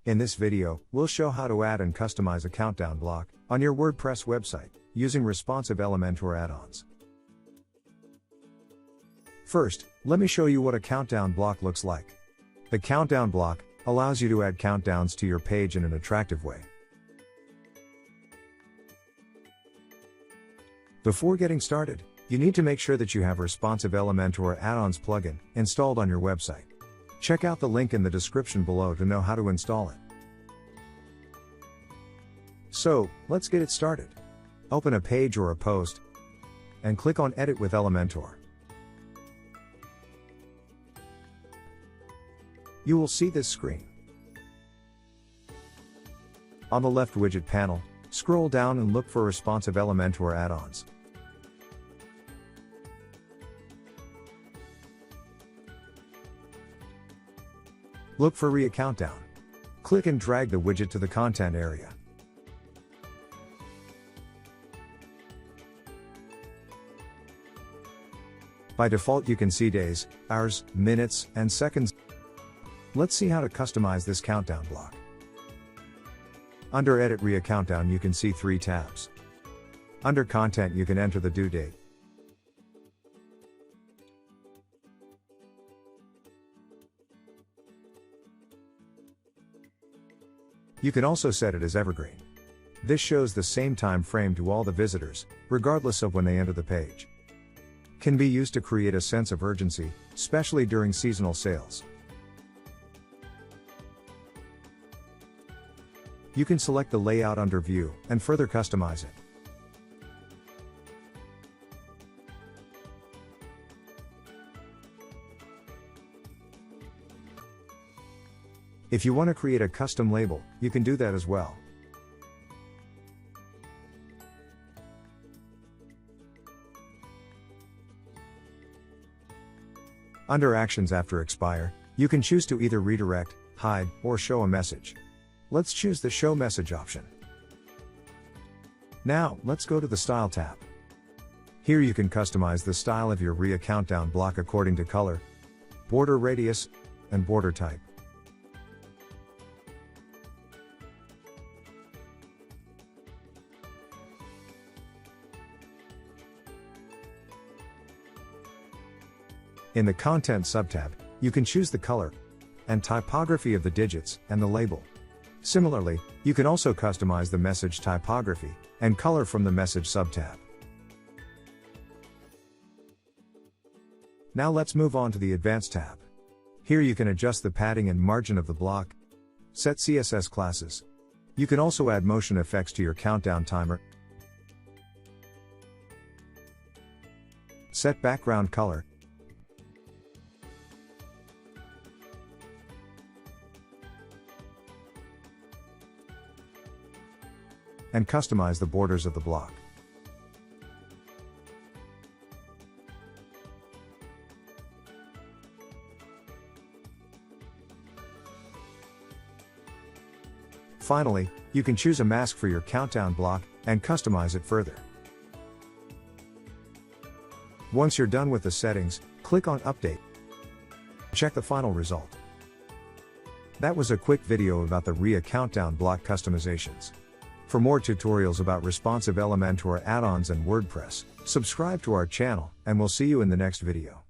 In this video, we'll show how to add and customize a countdown block on your WordPress website using responsive Elementor add-ons. First, let me show you what a countdown block looks like. The countdown block allows you to add countdowns to your page in an attractive way. Before getting started, you need to make sure that you have responsive Elementor Addons plugin installed on your website. Check out the link in the description below to know how to install it. So, let's get it started. Open a page or a post, and click on Edit with Elementor. You will see this screen. On the left widget panel, scroll down and look for responsive Elementor add-ons. Look for Rea Countdown. Click and drag the widget to the content area. By default, you can see days, hours, minutes, and seconds. Let's see how to customize this countdown block. Under Edit Rea Countdown, you can see 3 tabs. Under Content, you can enter the due date. You can also set it as evergreen. This shows the same time frame to all the visitors, regardless of when they enter the page. Can be used to create a sense of urgency, especially during seasonal sales. You can select the layout under View and further customize it. If you want to create a custom label, you can do that as well. Under Actions after Expire, you can choose to either redirect, hide, or show a message. Let's choose the Show Message option. Now, let's go to the Style tab. Here you can customize the style of your Rea Countdown block according to color, border radius, and border type. In the Content subtab, you can choose the color and typography of the digits and the label. Similarly, you can also customize the message typography and color from the Message subtab. Now let's move on to the Advanced tab. Here you can adjust the padding and margin of the block, set CSS classes. You can also add motion effects to your countdown timer, set background color, and customize the borders of the block. Finally, you can choose a mask for your countdown block and customize it further. Once you're done with the settings, click on Update. Check the final result. That was a quick video about the Rea Countdown block customizations. For more tutorials about responsive Elementor add-ons and WordPress, subscribe to our channel, and we'll see you in the next video.